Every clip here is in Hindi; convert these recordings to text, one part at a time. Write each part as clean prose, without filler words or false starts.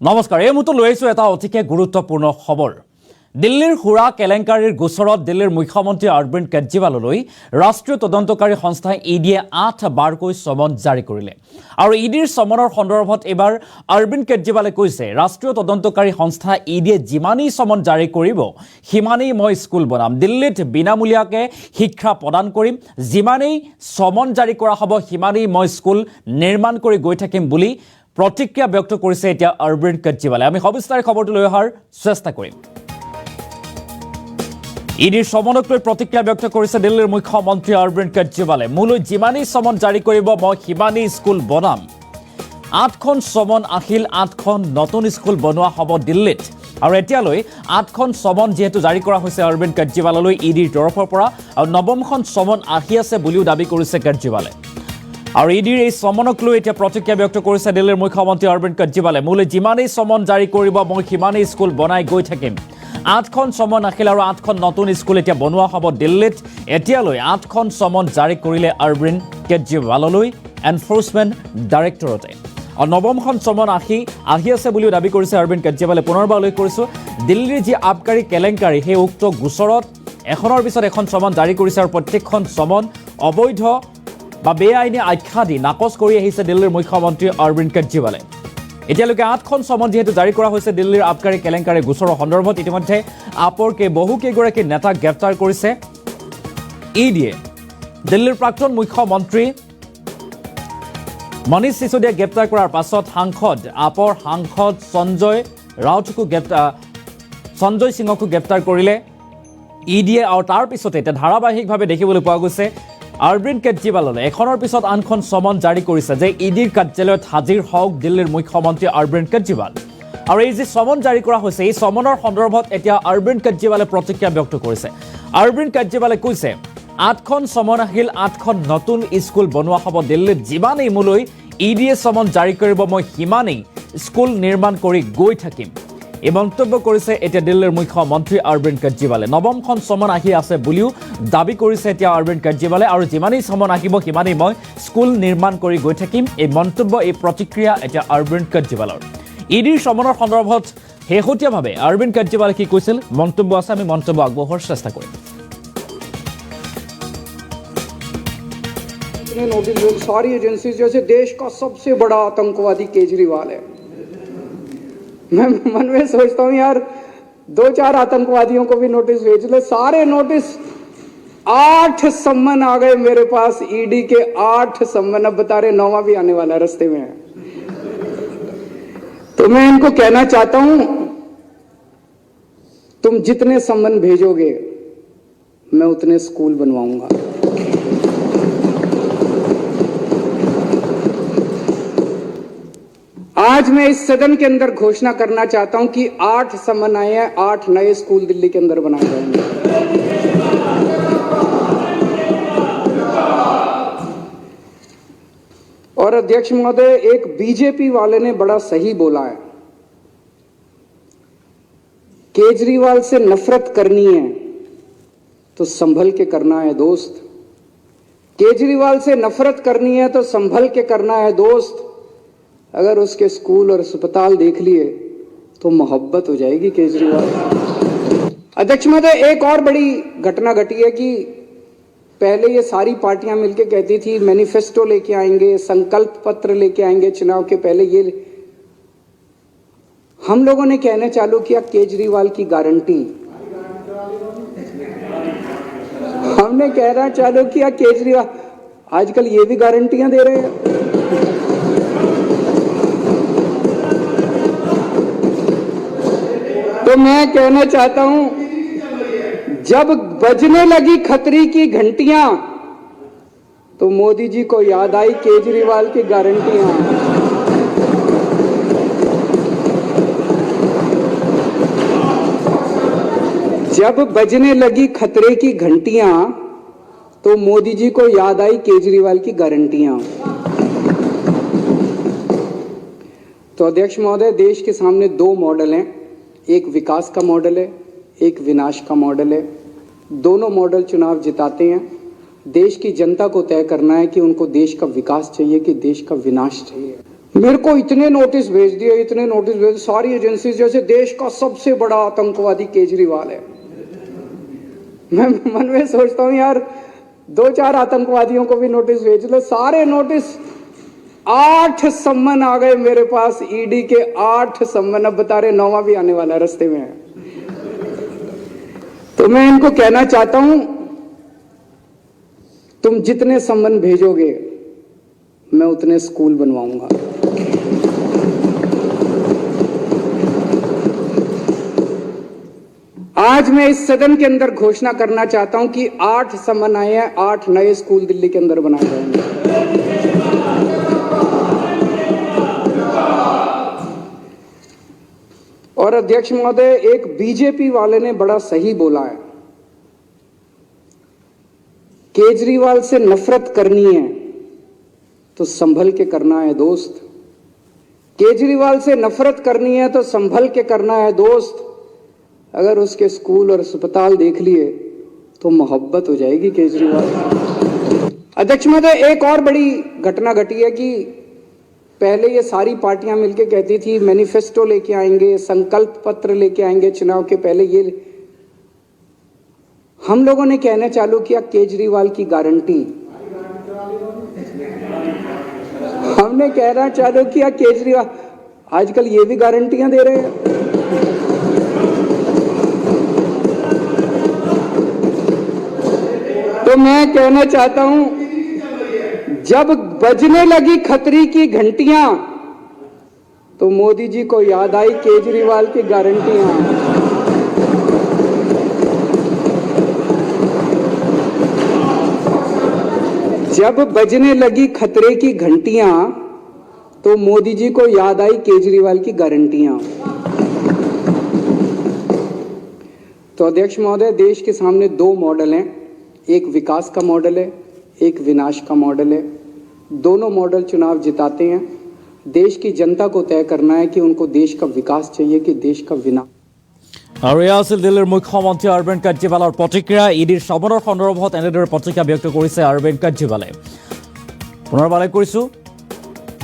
নমস্কাৰ এই মুহূৰ্তত লৈ আহিছোঁ এটা অতিকে গুৰুত্বপূৰ্ণ খবৰ দিল্লীৰ হুৰা কেলেংকাৰীৰ গোচৰত দিল্লীৰ মুখ্যমন্ত্ৰী অৰবিন্দ কেজৰিৱাললৈ ৰাষ্ট্ৰীয় তদন্তকাৰী সংস্থা ইডিয়ে 8 বাৰকৈ সমন জাৰি কৰিলে আৰু ইডিৰ সমনৰ সন্দৰ্ভত এবাৰ অৰবিন্দ কেজৰিৱালে কৈছে ৰাষ্ট্ৰীয় তদন্তকাৰী সংস্থা ইডিয়ে যিমানেই সমন জাৰি কৰিব সিমানেই মই স্কুল বনাম দিল্লীত বিনামূলীয়াকৈ শিক্ষা প্ৰদান কৰিম যিমানেই সমন জাৰি কৰা হ'ব সিমানেই মই স্কুল নিৰ্মাণ কৰি গৈ থাকিম বুলি प्रतिक्रिया व्यक्त কৰিছে এতিয়া অৰবিন্দ কেজৰিৱালে আমি সবিস্তাৰিত খবৰটো লৈ অহাৰ চেষ্টা কৰিম ইডিৰ সমনক লৈ প্ৰতিক্ৰিয়া ব্যক্ত কৰিছে দিল্লীৰ মুখ্যমন্ত্ৰী অৰবিন্দ কেজৰিৱালে মোলৈ যিমানেই সমন জাৰি কৰিব মই সিমানেই স্কুল বনাম 8খন সমন আহিল 8খন নতুন স্কুল বনোৱা হ'ব দিল্লীত আৰু এতিয়ালৈ 8খন সমন যেহেতু জাৰি কৰা হৈছে অৰবিন্দ কেজৰিৱাললৈ ইডিৰ তৰফৰ পৰা আৰু 9মখন সমন আহি আছে বুলিও দাবী কৰিছে কেজৰিৱালে আৰু ইডিৰ এই সমনক লৈ এতিয়া প্ৰতিক্ৰিয়া ব্যক্ত কৰিছে দিল্লীৰ মুখ্যমন্ত্ৰী অৰবিন্দ কেজৰিৱালে মোলৈ যিমানেই সমন জাৰি কৰিব মই সিমানেই স্কুল বনাই গৈ থাকিম 8খন সমন আহিল আৰু 8খন নতুন স্কুল এতিয়া বনোৱা হ'ব দিল্লীত এতিয়ালৈ 8খন সমন জাৰি কৰিলে অৰবিন্দ কেজৰিৱাললৈ এনফোৰ্সমেণ্ট ডাইৰেক্টৰেটে আৰু 9মখন সমন আহি আছে বুলিও দাবী কৰিছে অৰবিন্দ কেজৰিৱালে পুনৰবাৰ উল্লেখ কৰিছোঁ দিল্লীৰ যি আবকাৰী কেলেংকাৰী সেই উক্ত গোচৰত এখনৰ পিছত এখন সমন জাৰি কৰিছে আৰু প্ৰত্যেকখন সমন অবৈধ বা বেআইনী আখ্যা দি নাকচ কৰি আহিছে দিল্লীৰ মুখ্যমন্ত্ৰী অৰবিন্দ কেজৰিৱালে এতিয়ালৈকে 8খন সমন যেহেতু জাৰি কৰা হৈছে দিল্লীৰ আবকাৰী কেলেংকাৰী গোচৰৰ সন্দৰ্ভত ইতিমধ্যে আপৰ বহুকেইগৰাকী নেতাক গ্ৰেপ্তাৰ কৰিছে ইডিয়ে দিল্লীৰ প্ৰাক্তন মুখ্যমন্ত্ৰী মনীষ সিসোদিয়াক গ্ৰেপ্তাৰ কৰাৰ পাছত আপৰ সাংসদ সঞ্জয় সিঙকো গ্ৰেপ্তাৰ কৰিলে ইডিয়ে আৰু তাৰ পিছতে এতিয়া ধাৰাবাহিকভাৱে দেখিবলৈ পোৱা গৈছে অৰবিন্দ কেজৰিৱাললৈ এখনৰ পিছত আনখন সমন জাৰি কৰিছে যে ইডিৰ কাৰ্যালয়ত হাজিৰ হওক দিল্লীৰ মুখ্যমন্ত্ৰী অৰবিন্দ কেজৰিৱাল আৰু এই যে সমন জাৰি কৰা হৈছে এই সমনৰ সন্দৰ্ভত এতিয়া অৰবিন্দ কেজৰিৱালে প্ৰতিক্ৰিয়া ব্যক্ত কৰিছে অৰবিন্দ কেজৰিৱালে কৈছে 8খন সমন আহিল 8খন নতুন স্কুল বনোৱা হ'ব দিল্লীত যিমানেই মোলৈ ইডিয়ে সমন জাৰি কৰিব মই সিমানেই স্কুল নিৰ্মাণ কৰি গৈ থাকিম এই মন্তব্য কৰিছে এতিয়া দিল্লীৰ মুখ্যমন্ত্ৰী অৰবিন্দ কেজৰিৱালে 9মখন সমন আহি আছে বুলিও দাবী কৰিছে এতিয়া অৰবিন্দ কেজৰিৱালে আৰু যিমানেই সমন আহিব সিমানেই মই স্কুল নিৰ্মাণ কৰি গৈ থাকিম এই মন্তব্য এই প্ৰতিক্ৰিয়া এতিয়া অৰবিন্দ কেজৰিৱালৰ ইডিৰ সমনৰ সন্দৰ্ভত শেহতীয়াভাৱে অৰবিন্দ কেজৰিৱালে কি কৈছিল মন্তব্য আছে আমি মন্তব্য আগবঢ়োৱাৰ চেষ্টা কৰিম नोटिस सारी एजेंसी जैसे देश का सबसे बड़ा आतंकवादी केजरीवाल है मैं मन में सोचता हूं यार 2-4 आतंकवादियों को भी नोटिस भेज लो सारे नोटिस 8 सम्मन आ गए मेरे पास ईडी के 8 सम्मन अब बता रहे 9वां भी आने वाला रास्ते में है तो मैं इनको कहना चाहता हूं तुम जितने सम्मन भेजोगे मैं उतने स्कूल बनवाऊंगा आज मैं इस सदन के अंदर घोषणा करना चाहता हूं कि 8 सम्मन आए हैं 8 नए स्कूल दिल्ली के अंदर बनाए जाएंगे और अध्यक्ष महोदय एक बीजेपी वाले ने बड़ा सही बोला है केजरीवाल से नफरत करनी है तो संभल के करना है दोस्त केजरीवाल से नफरत करनी है तो संभल के करना है दोस्त अगर उसके स्कूल और अस्पताल देख लिए तो मोहब्बत हो जाएगी केजरीवाल अध्यक्ष महोदय एक और बड़ी घटना घटी है कि पहले ये सारी पार्टियां मिलकर कहती थी मैनिफेस्टो लेके आएंगे संकल्प पत्र लेके आएंगे चुनाव के पहले ये हम लोगों ने कहना चालू किया केजरीवाल की गारंटी हमने कहना चालू किया केजरीवाल आजकल ये भी गारंटियां दे रहे हैं तो मैं कहना चाहता हूं जब बजने लगी खतरी की घंटियां तो मोदी जी को याद आई केजरीवाल की गारंटियां जब बजने लगी खतरे की घंटियां तो मोदी जी को याद आई केजरीवाल की गारंटियां तो अध्यक्ष महोदय देश के सामने 2 मॉडल हैं एक विकास का मॉडल है एक विनाश का मॉडल है दोनों मॉडल चुनाव जिताते हैं देश की जनता को तय करना है कि उनको देश का विकास चाहिए कि देश का विनाश चाहिए मेरे को इतने नोटिस भेज दिए, सारी एजेंसी, जैसे देश का सबसे बड़ा आतंकवादी केजरीवाल है। मैं मन में सोचता हूं यार, 2-4 आतंकवादियों को भी नोटिस भेज लो, सारे नोटिस 8 सम्मन आ गए मेरे पास, ईडी के 8 सम्मन। अब बता रहे 9वां भी आने वाला है, रास्ते में है। तो मैं इनको कहना चाहता हूं, तुम जितने सम्मन भेजोगे मैं उतने स्कूल बनवाऊंगा। आज मैं इस सदन के अंदर घोषणा करना चाहता हूं कि 8 सम्मन आए हैं, 8 नए स्कूल दिल्ली के अंदर बनाए जाएंगे। और अध्यक्ष महोदय, एक बीजेपी वाले ने बड़ा सही बोला है, केजरीवाल से नफरत करनी है तो संभल के करना है दोस्त। केजरीवाल से नफरत करनी है तो संभल के करना है दोस्त। अगर उसके स्कूल और अस्पताल देख लिए तो मोहब्बत हो जाएगी केजरीवाल। अध्यक्ष महोदय, एक और बड़ी घटना घटी है कि पहले ये सारी पार्टियां मिलकर कहती थी मैनिफेस्टो लेके आएंगे, संकल्प पत्र लेके आएंगे चुनाव के पहले। ये हम लोगों ने कहना चालू किया केजरीवाल की गारंटी। हमने कहना चालू किया केजरीवाल, आजकल ये भी गारंटियां दे रहे हैं। तो मैं कहना चाहता हूं, जब बजने लगी खतरी की घंटियां तो मोदी जी को याद आई केजरीवाल की गारंटियां। जब बजने लगी खतरे की घंटियां तो मोदी जी को याद आई केजरीवाल की गारंटियां। तो अध्यक्ष महोदय, देश के सामने 2 मॉडल हैं, एक विकास का मॉडल है, एक विनाश का मॉडल है। दोनों मॉडल चुनाव जिताते हैं। देश की जनता को तय करना है कि उनको देश का विकास चाहिए कि देश का विनाश। আৰু এয়া আছিল দিল্লীৰ মুখ্যমন্ত্ৰী অৰবিন্দ কেজৰিৱালৰ প্ৰতিক্ৰিয়া। ইডিৰ সমনৰ সন্দৰ্ভত এনেদৰে প্ৰতিক্ৰিয়া ব্যক্ত কৰিছে অৰবিন্দ কেজৰিৱালে। পুনৰবাৰ কৰিছোঁ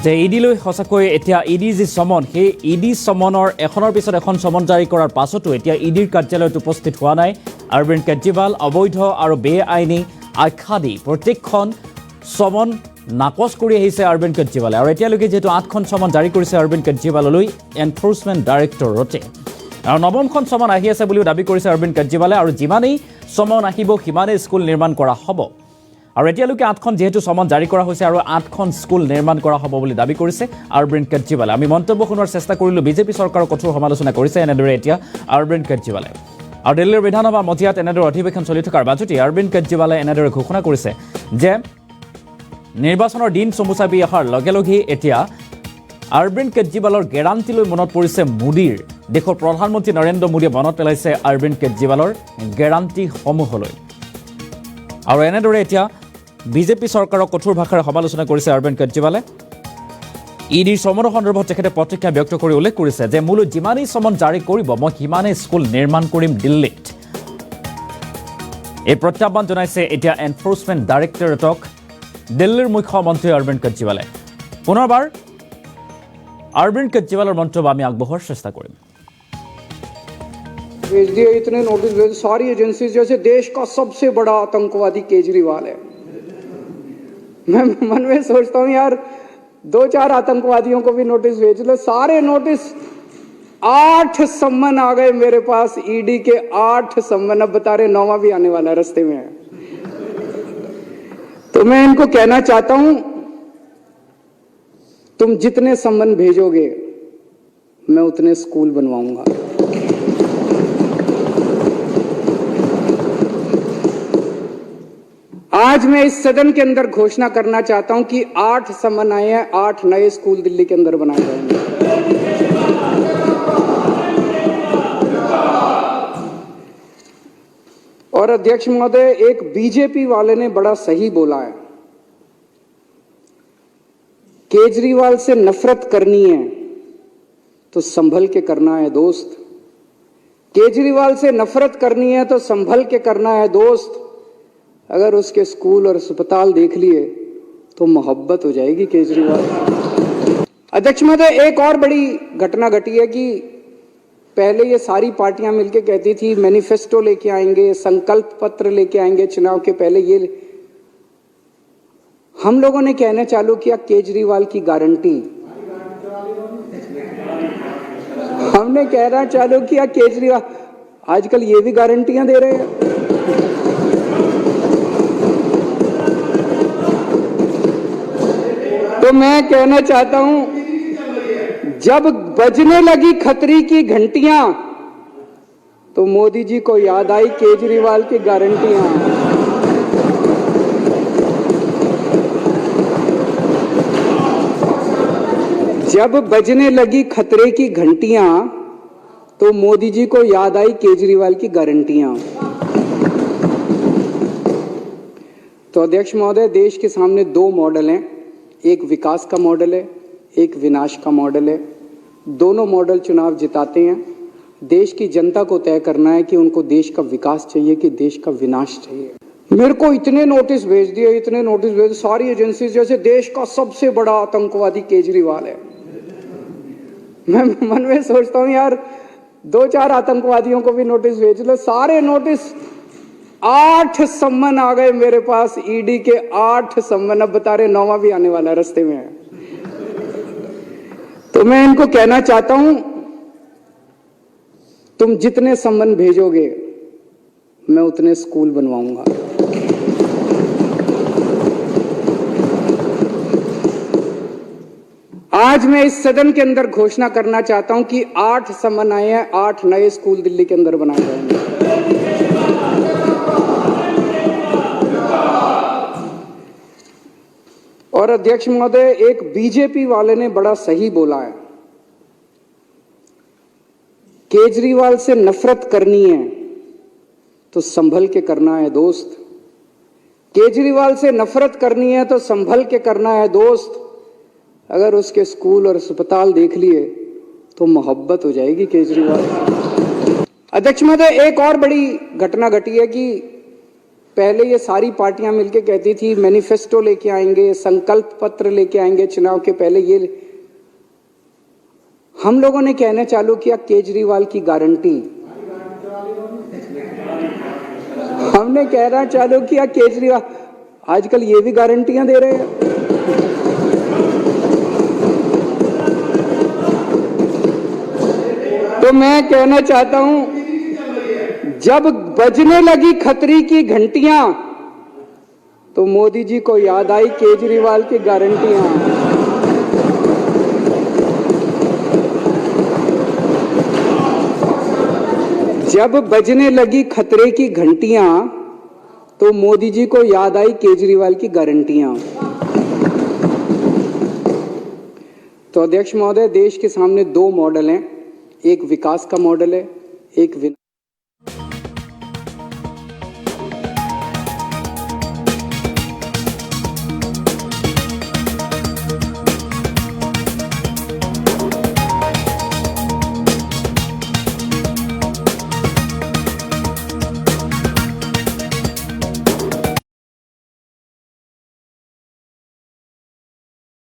যে ইডিলৈ সঁচাকৈ এতিয়া ইডি যি সমন, সেই ইডি সমনৰ এখনৰ পিছত এখন সমন জাৰি কৰাৰ পাছতো এতিয়া ইডিৰ কাৰ্যালয়ত উপস্থিত হোৱা নাই অৰবিন্দ কেজৰিৱাল। অবৈধ আৰু বেআইনী আখ্যা দি প্ৰত্যেকখন সমন নাকচ কৰি আহিছে অৰবিন্দ কেজৰিৱালে। আৰু এতিয়ালৈকে যিহেতু 8খন সমন জাৰি কৰিছে অৰবিন্দ কেজৰিৱাললৈ এনফোৰ্চমেণ্ট ডাইৰেক্টৰেটে, আৰু 9মখন সমন আহি আছে বুলিও দাবী কৰিছে অৰবিন্দ কেজৰিৱালে। আৰু যিমানেই সমন আহিব সিমানেই স্কুল নিৰ্মাণ কৰা হ'ব। আৰু এতিয়ালৈকে 8খন যিহেতু সমন জাৰি কৰা হৈছে আৰু 8খন স্কুল নিৰ্মাণ কৰা হ'ব বুলি দাবী কৰিছে অৰবিন্দ কেজৰিৱালে। আমি মন্তব্য শুনোৱাৰ চেষ্টা কৰিলোঁ, বিজেপি চৰকাৰৰ কঠোৰ সমালোচনা কৰিছে এনেদৰে এতিয়া অৰবিন্দ কেজৰিৱালে। আৰু দিল্লীৰ বিধানসভা মজিয়াত এনেদৰে অধিৱেশন চলি থকাৰ মাজতে অৰবিন্দ কেজৰিৱালে এনেদৰে ঘোষণা কৰিছে যে নিৰ্বাচনৰ দিন চমু চাপি অহাৰ লগে লগেই এতিয়া অৰবিন্দ কেজৰিৱালৰ গেৰাণ্টিলৈ মনত পৰিছে মোদীৰ। দেশৰ প্ৰধানমন্ত্ৰী নৰেন্দ্ৰ মোদীয়ে মনত পেলাইছে অৰবিন্দ কেজৰিৱালৰ গেৰাণ্টিসমূহলৈ। আৰু এনেদৰে এতিয়া বিজেপি চৰকাৰক কঠোৰ ভাষাৰে সমালোচনা কৰিছে অৰবিন্দ কেজৰিৱালে। ইডিৰ সমনৰ সন্দৰ্ভত তেখেতে প্ৰতিক্ৰিয়া ব্যক্ত কৰি উল্লেখ কৰিছে যে মোলৈ যিমানেই সমন জাৰি কৰিব মই সিমানেই স্কুল নিৰ্মাণ কৰিম দিল্লীত। এই প্ৰত্যাহ্বান জনাইছে এতিয়া এনফোৰ্চমেণ্ট ডাইৰেক্টৰেটক দিল্লীৰ মুখ্যমন্ত্ৰী অৰবিন্দ কেজৰিৱালে। পুনৰবাৰ অৰবিন্দ কেজৰিৱালৰ মন্তব্য আমি আগবঢ়োৱাৰ চেষ্টা কৰিম। भेज दिए, इतने नोटिस भेज, सारी एजेंसी, जैसे देश का सबसे बड़ा आतंकवादी केजरीवाल है। मैं मन में सोचता हूं यार, 2-4 आतंकवादियों को भी नोटिस भेज लो, सारे नोटिस 8 सम्मन आ गए मेरे पास, ईडी के 8 सम्मन। अब बता रहे 9वां भी आने वाला है, रास्ते में है। तो मैं इनको कहना चाहता हूं, तुम जितने सम्मन भेजोगे मैं उतने स्कूल बनवाऊंगा। आज मैं इस सदन के अंदर घोषणा करना चाहता हूं कि 8 सम्मन आए हैं, 8 नए स्कूल दिल्ली के अंदर बनाए जाएंगे। और अध्यक्ष महोदय, एक बीजेपी वाले ने बड़ा सही बोला है, केजरीवाल से नफरत करनी है तो संभल के करना है दोस्त। केजरीवाल से नफरत करनी है तो संभल के करना है दोस्त। अगर उसके स्कूल और अस्पताल देख लिए तो मोहब्बत हो जाएगी केजरीवाल। अध्यक्ष महोदय, एक और बड़ी घटना घटी है कि पहले ये सारी पार्टियां मिलकर कहती थी मैनिफेस्टो लेके आएंगे, संकल्प पत्र लेके आएंगे चुनाव के पहले। ये हम लोगों ने कहना चालू किया केजरीवाल की गारंटी। हमने कहना चालू किया केजरीवाल, आजकल ये भी गारंटियां दे रहे हैं। तो मैं कहना चाहता हूं, जब बजने लगी खतरी की घंटियां तो मोदी जी को याद आई केजरीवाल की गारंटियां। जब बजने लगी खतरे की घंटियां तो मोदी जी को याद आई केजरीवाल की गारंटियां। तो अध्यक्ष महोदय, देश के सामने दो मॉडल हैं, एक विकास का मॉडल है, एक विनाश का मॉडल है। दोनों मॉडल चुनाव जिताते हैं। देश की जनता को तय करना है कि उनको देश का विकास चाहिए कि देश का विनाश चाहिए। मेरे को इतने नोटिस भेज दिए सारी एजेंसी, जैसे देश का सबसे बड़ा आतंकवादी केजरीवाल है। मैं मन में सोचता हूं यार, 2-4 आतंकवादियों को भी नोटिस भेज लो। सारे नोटिस 8 सम्मन आ गए मेरे पास, ईडी के 8 सम्मन। अब बता रहे 9वां भी आने वाला है, रास्ते में है। तो मैं इनको कहना चाहता हूं, तुम जितने सम्मन भेजोगे मैं उतने स्कूल बनवाऊंगा। आज मैं इस सदन के अंदर घोषणा करना चाहता हूं कि 8 सम्मन आए हैं, 8 नए स्कूल दिल्ली के अंदर बनाए जाएंगे। और अध्यक्ष महोदय, एक बीजेपी वाले ने बड़ा सही बोला है, केजरीवाल से नफरत करनी है तो संभल के करना है दोस्त। केजरीवाल से नफरत करनी है तो संभल के करना है दोस्त। अगर उसके स्कूल और अस्पताल देख लिए तो मोहब्बत हो जाएगी केजरीवाल। अध्यक्ष महोदय, एक और बड़ी घटना घटी है कि पहले ये सारी पार्टियां मिलकर कहती थी मैनिफेस्टो लेके आएंगे, संकल्प पत्र लेके आएंगे चुनाव के पहले। ये हम लोगों ने कहना चालू किया केजरीवाल की गारंटी। हमने कहना चालू किया केजरीवाल, आजकल ये भी गारंटियां दे रहे हैं। तो मैं कहना चाहता हूं, जब बजने लगी खतरी की घंटियां तो मोदी जी को याद आई केजरीवाल की गारंटियां। जब बजने लगी खतरे की घंटियां तो मोदी जी को याद आई केजरीवाल की गारंटियां। तो अध्यक्ष महोदय, देश के सामने दो मॉडल हैं, एक विकास का मॉडल है, एक